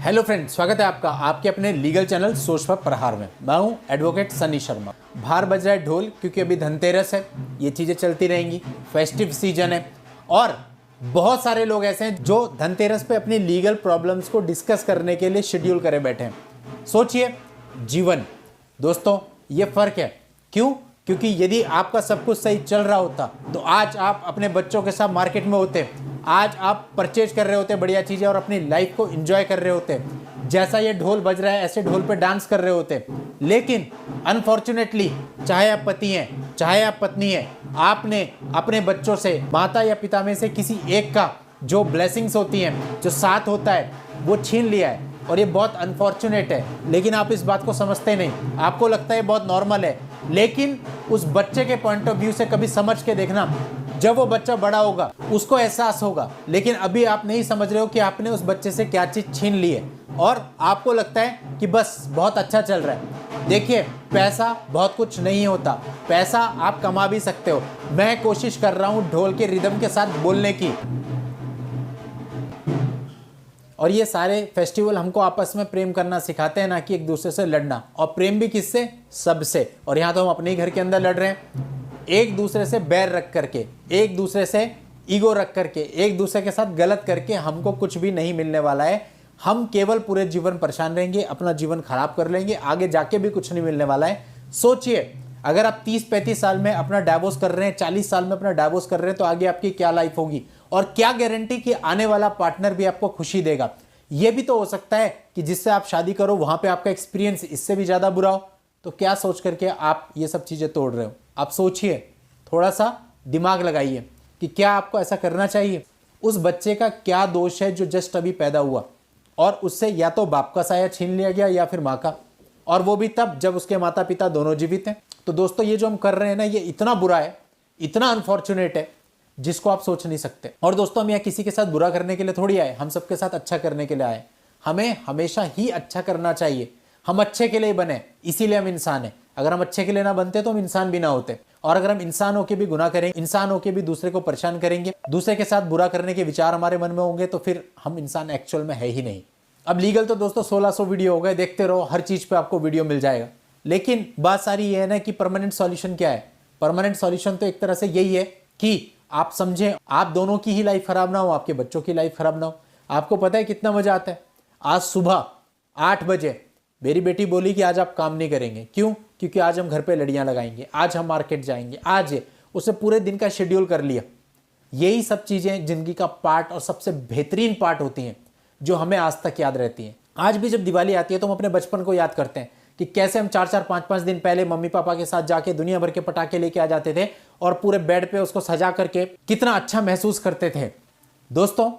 Hello friends, स्वागत है आपका आपके अपने लीगल चैनल सोच पर प्रहार में। मैं हूं एडवोकेट सनी शर्मा। बाहर बज रहा है ढोल क्योंकि अभी धनतेरस है, ये चीज़ें चलती रहेंगी, फेस्टिव सीजन है और बहुत सारे लोग ऐसे हैं जो धनतेरस पे अपनी लीगल प्रॉब्लम्स को डिस्कस करने के लिए शेड्यूल करे बैठे हैं। सोचिए, जीवन दोस्तों ये फ़र्क है। क्यों? क्योंकि यदि आपका सब कुछ सही चल रहा होता तो आज आप अपने बच्चों के साथ मार्केट में होते, आज आप परचेज कर रहे होते बढ़िया चीज़ें और अपनी लाइफ को एंजॉय कर रहे होते। जैसा ये ढोल बज रहा है ऐसे ढोल पे डांस कर रहे होते। लेकिन अनफॉर्चुनेटली, चाहे आप पति हैं चाहे आप पत्नी हैं, आपने अपने बच्चों से, माता या पिता में से किसी एक का जो ब्लेसिंग्स होती हैं, जो साथ होता है, वो छीन लिया है और ये बहुत अनफॉर्चुनेट है। लेकिन आप इस बात को समझते नहीं, आपको लगता है बहुत नॉर्मल है। लेकिन उस बच्चे के पॉइंट ऑफ व्यू से कभी समझ के देखना, जब वो बच्चा बड़ा होगा उसको एहसास होगा। लेकिन अभी आप नहीं समझ रहे हो कि आपने उस बच्चे से क्या चीज़ छीन ली है और आपको लगता है कि बस बहुत अच्छा चल रहा है। देखिए, पैसा बहुत कुछ नहीं होता, पैसा आप कमा भी सकते हो। मैं कोशिश कर रहा हूँ ढोल के रिदम के साथ बोलने की, और ये सारे फेस्टिवल हमको आपस में प्रेम करना सिखाते हैं, ना कि एक दूसरे से लड़ना। और प्रेम भी किससे? सबसे। और यहाँ तो हम अपने ही घर के अंदर लड़ रहे हैं, एक दूसरे से बैर रख करके, एक दूसरे से ईगो रख करके, एक दूसरे के साथ गलत करके हमको कुछ भी नहीं मिलने वाला है। हम केवल पूरे जीवन परेशान रहेंगे, अपना जीवन खराब कर लेंगे, आगे जाके भी कुछ नहीं मिलने वाला है। सोचिए, अगर आप 30-35 साल में अपना डाइवोर्स कर रहे हैं, 40 साल में अपना डाइवोर्स कर रहे हैं, तो आगे आपकी क्या लाइफ होगी और क्या गारंटी कि आने वाला पार्टनर भी आपको खुशी देगा। यह भी तो हो सकता है कि जिससे आप शादी करो वहां पे आपका एक्सपीरियंस इससे भी ज्यादा बुरा हो। तो क्या सोच करके आप ये सब चीजें तोड़ रहे हो? आप सोचिए, थोड़ा सा दिमाग लगाइए कि क्या आपको ऐसा करना चाहिए। उस बच्चे का क्या दोष है जो जस्ट अभी पैदा हुआ और उससे या तो बाप का साया छीन लिया गया या फिर माँ का, और वो भी तब जब उसके माता पिता दोनों जीवित हैं। तो दोस्तों, ये जो हम कर रहे हैं ना, ये इतना बुरा है, इतना अनफॉर्चुनेट है जिसको आप सोच नहीं सकते। और दोस्तों, हम यहाँ किसी के साथ बुरा करने के लिए थोड़ी आए, हम सबके साथ अच्छा करने के लिए आए। हमें हमेशा ही अच्छा करना चाहिए, हम अच्छे के लिए बने, इसीलिए हम इंसान हैं। अगर हम अच्छे के लिए ना बनते तो हम इंसान भी ना होते। और अगर हम इंसान होकर भी गुनाह करेंगे, इंसान होकर भी दूसरे को परेशान करेंगे, दूसरे के साथ बुरा करने के विचार हमारे मन में होंगे, तो फिर हम इंसान एक्चुअल में है ही नहीं। अब लीगल तो दोस्तों 1600 वीडियो हो गए, देखते रहो, हर चीज पे आपको वीडियो मिल जाएगा। लेकिन बात सारी ये है ना कि परमानेंट सॉल्यूशन क्या है? परमानेंट सॉल्यूशन तो एक तरह से यही है कि आप समझें, आप दोनों की ही लाइफ खराब ना हो, आपके बच्चों की लाइफ खराब ना हो। आपको पता है कितना मजा आता है? आज सुबह 8 बजे मेरी बेटी बोली कि आज आप काम नहीं करेंगे। क्यों? क्योंकि आज हम घर पे लड़ियां लगाएंगे, आज हम मार्केट जाएंगे, आज उसने पूरे दिन का शेड्यूल कर लिया। यही सब चीजें जिंदगी का पार्ट और सबसे बेहतरीन पार्ट होती हैं, जो हमें आज तक याद रहती हैं। आज भी जब दिवाली आती है तो हम अपने बचपन को याद करते हैं कि कैसे हम 4-4, 5-5 दिन पहले मम्मी पापा के साथ जाके दुनिया भर के पटाखे लेके आ जाते थे और पूरे बेड पे उसको सजा करके कितना अच्छा महसूस करते थे। दोस्तों,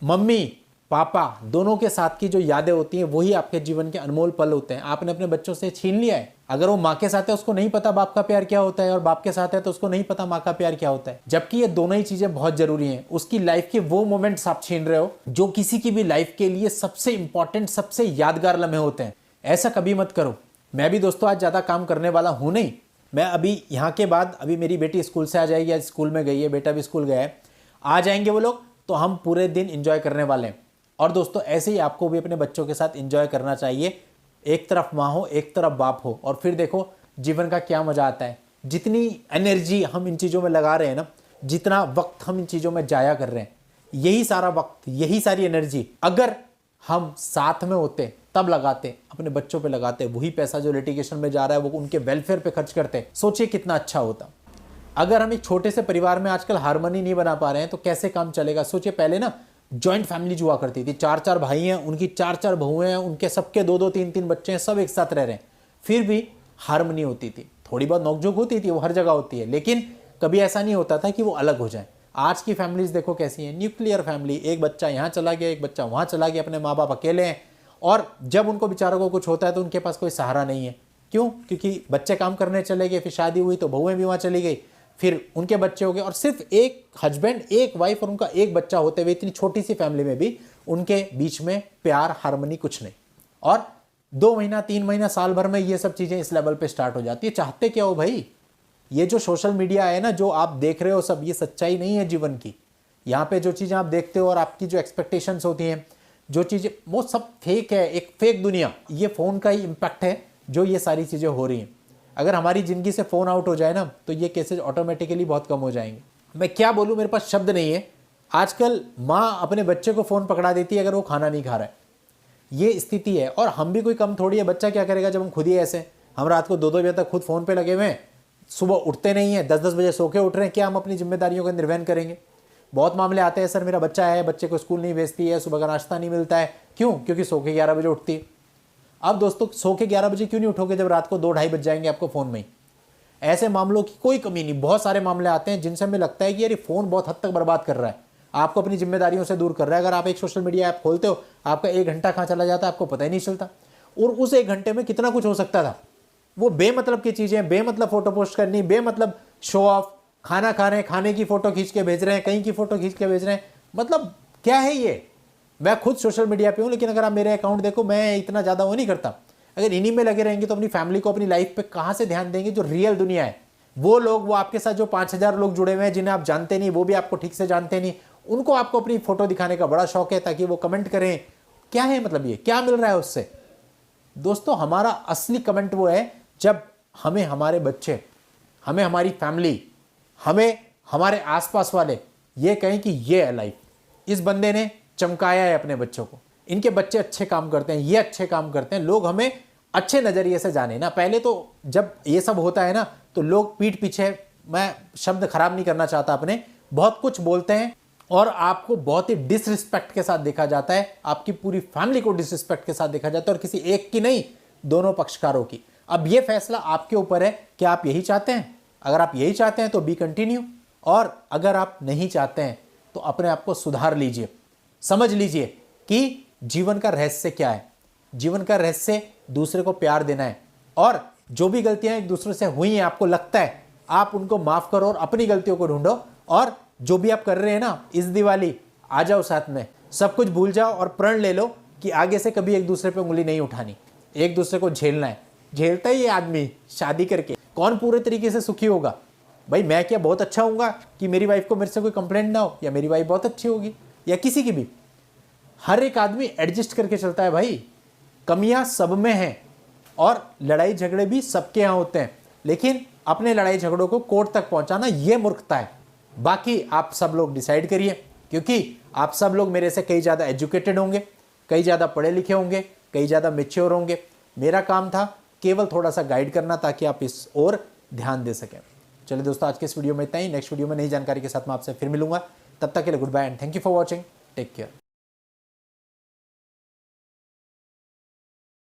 मम्मी पापा दोनों के साथ की जो यादें होती हैं वही आपके जीवन के अनमोल पल होते हैं। आपने अपने बच्चों से छीन लिया है। अगर वो माँ के साथ है उसको नहीं पता बाप का प्यार क्या होता है, और बाप के साथ है तो उसको नहीं पता माँ का प्यार क्या होता है। जबकि ये दोनों ही चीजें बहुत जरूरी हैं। उसकी लाइफ के वो मोमेंट्स आप छीन रहे हो जो किसी की भी लाइफ के लिए सबसे इंपॉर्टेंट, सबसे यादगार लम्हे होते हैं। ऐसा कभी मत करो। मैं भी दोस्तों आज ज्यादा काम करने वाला हूं नहीं। मैं अभी यहाँ के बाद, अभी मेरी बेटी स्कूल से आ जाएगी, आज स्कूल में गई है, बेटा भी स्कूल गया है, आ जाएंगे वो लोग, तो हम पूरे दिन इंजॉय करने वाले हैं। और दोस्तों, ऐसे ही आपको भी अपने बच्चों के साथ एंजॉय करना चाहिए। एक तरफ माँ हो, एक तरफ बाप हो, और फिर देखो जीवन का क्या मजा आता है। जितनी एनर्जी हम इन चीज़ों में लगा रहे हैं ना, जितना वक्त हम इन चीज़ों में जाया कर रहे हैं, यही सारा वक्त, यही सारी एनर्जी अगर हम साथ में होते तब लगाते, अपने बच्चों पे लगाते, वही पैसा जो लिटिगेशन में जा रहा है वो उनके वेलफेयर पे खर्च करते, सोचिए कितना अच्छा होता। अगर हम एक छोटे से परिवार में आजकल हार्मनी नहीं बना पा रहे हैं तो कैसे काम चलेगा? सोचिए, पहले ना जॉइंट फैमिली हुआ करती थी, 4-4 भाई हैं, उनकी 4-4 बहुएं हैं, उनके सबके 2-2, 3-3 बच्चे हैं, सब एक साथ रह रहे हैं, फिर भी हार्मनी होती थी। थोड़ी बहुत नोकझोंक होती थी, वो हर जगह होती है, लेकिन कभी ऐसा नहीं होता था कि वो अलग हो जाए। आज की फैमिलीज देखो कैसी हैं, न्यूक्लियर फैमिली, एक बच्चा यहाँ चला गया, एक बच्चा वहाँ चला गया, अपने माँ बाप अकेले हैं, और जब उनको बेचारों को कुछ होता है तो उनके पास कोई सहारा नहीं है। क्यों? क्योंकि बच्चे काम करने चले गए, फिर शादी हुई तो बहुएं भी वहाँ चली गई, फिर उनके बच्चे हो गए, और सिर्फ एक हस्बैंड, एक वाइफ और उनका एक बच्चा होते हुए इतनी छोटी सी फैमिली में भी उनके बीच में प्यार, हार्मनी कुछ नहीं। और 2 महीना, 3 महीना, साल भर में ये सब चीजें इस लेवल पे स्टार्ट हो जाती है। चाहते क्या हो भाई? ये जो सोशल मीडिया है ना, जो आप देख रहे हो सब, ये सच्चाई नहीं है जीवन की। यहाँ पे जो चीजें आप देखते हो और आपकी जो एक्सपेक्टेशंस होती हैं, जो चीज़ें वो सब फेक है, एक फेक दुनिया। ये फ़ोन का ही इम्पैक्ट है जो ये सारी चीज़ें हो रही हैं। अगर हमारी ज़िंदगी से फ़ोन आउट हो जाए ना तो ये केसेज ऑटोमेटिकली बहुत कम हो जाएंगे। मैं क्या बोलूँ, मेरे पास शब्द नहीं है। आजकल माँ अपने बच्चे को फ़ोन पकड़ा देती है अगर वो खाना नहीं खा रहा है, ये स्थिति है। और हम भी कोई कम थोड़ी है। बच्चा क्या करेगा जब हम खुद ही ऐसे, हम रात को 2-2 बजे तक खुद फ़ोन पे लगे हुए हैं, सुबह उठते नहीं हैं, 10-10 बजे सो के उठ रहे हैं, क्या हम अपनी जिम्मेदारियों का निर्वहन करेंगे? बहुत मामले आते हैं, सर मेरा बच्चा है, बच्चे को स्कूल नहीं भेजती है, सुबह का नाश्ता नहीं मिलता है। क्यों? क्योंकि सो के 11 बजे उठती है। अब दोस्तों सो के 11 बजे क्यों नहीं उठोगे जब रात को 2-2:30 बज जाएंगे आपको फ़ोन में ही? ऐसे मामलों की कोई कमी नहीं। बहुत सारे मामले आते हैं जिनसे हमें लगता है कि यार ये फ़ोन बहुत हद तक बर्बाद कर रहा है, आपको अपनी जिम्मेदारियों से दूर कर रहा है। अगर आप एक सोशल मीडिया ऐप खोलते हो, आपका 1 घंटा कहाँ चला जाता है आपको पता ही नहीं चलता। और उस 1 घंटे में कितना कुछ हो सकता था। वो बेमतलब की चीज़ें, बेमतलब फ़ोटो पोस्ट करनी, बेमतलब शो ऑफ, खाना खा रहे हैं, खाने की फ़ोटो खींच के भेज रहे हैं, कहीं की फ़ोटो खींच के भेज रहे हैं। मतलब क्या है ये? मैं खुद सोशल मीडिया पे हूँ, लेकिन अगर आप मेरे अकाउंट देखो, मैं इतना ज़्यादा वो नहीं करता। अगर इन्हीं में लगे रहेंगे तो अपनी फैमिली को, अपनी लाइफ पे कहाँ से ध्यान देंगे? जो रियल दुनिया है, वो लोग, वो आपके साथ जो 5000 लोग जुड़े हुए हैं जिन्हें आप जानते नहीं, वो भी आपको ठीक से जानते नहीं, उनको आपको अपनी फोटो दिखाने का बड़ा शौक है ताकि वो कमेंट करें। क्या है मतलब, ये क्या मिल रहा है उससे? दोस्तों हमारा असली कमेंट वो है जब हमें हमारे बच्चे, हमें हमारी फैमिली, हमें हमारे आसपास वाले ये कहें कि ये है लाइफ, इस बंदे ने चमकाया है अपने बच्चों को, इनके बच्चे अच्छे काम करते हैं, ये अच्छे काम करते हैं, लोग हमें अच्छे नज़रिए से जाने ना। पहले तो जब ये सब होता है ना तो लोग पीठ पीछे, मैं शब्द खराब नहीं करना चाहता अपने, बहुत कुछ बोलते हैं और आपको बहुत ही डिसरिस्पेक्ट के साथ देखा जाता है, आपकी पूरी फैमिली को डिसरिस्पेक्ट के साथ देखा जाता है, और किसी एक की नहीं, दोनों पक्षकारों की। अब ये फैसला आपके ऊपर है कि आप यही चाहते हैं। अगर आप यही चाहते हैं तो बी कंटिन्यू, और अगर आप नहीं चाहते हैं तो अपने आप को सुधार लीजिए। समझ लीजिए कि जीवन का रहस्य क्या है। जीवन का रहस्य दूसरे को प्यार देना है, और जो भी गलतियां एक दूसरे से हुई हैं, आपको लगता है, आप उनको माफ करो और अपनी गलतियों को ढूंढो। और जो भी आप कर रहे हैं ना, इस दिवाली आ जाओ साथ में, सब कुछ भूल जाओ और प्रण ले लो कि आगे से कभी एक दूसरे पे उंगली नहीं उठानी, एक दूसरे को झेलना है। झेलता ही ये आदमी शादी करके, कौन पूरे तरीके से सुखी होगा? भाई मैं क्या बहुत अच्छा होऊंगा कि मेरी वाइफ को मेरे से कोई कंप्लेंट ना हो, या मेरी वाइफ बहुत अच्छी होगी, या किसी की भी? हर एक आदमी एडजस्ट करके चलता है भाई। कमियां सब में हैं और लड़ाई झगड़े भी सबके यहाँ होते हैं, लेकिन अपने लड़ाई झगड़ों को कोर्ट तक पहुंचाना ये मूर्खता है। बाकी आप सब लोग डिसाइड करिए, क्योंकि आप सब लोग मेरे से कई ज़्यादा एजुकेटेड होंगे, कई ज़्यादा पढ़े लिखे होंगे, कई ज़्यादा मैच्योर होंगे। मेरा काम था केवल थोड़ा सा गाइड करना ताकि आप इस ओर ध्यान दे सकें। चलिए दोस्तों, आज के इस वीडियो में इतना ही। नेक्स्ट वीडियो में नई जानकारी के साथ मैं आपसे फिर मिलूंगा। तब तक के लिए goodbye and thank you for watching. Take care.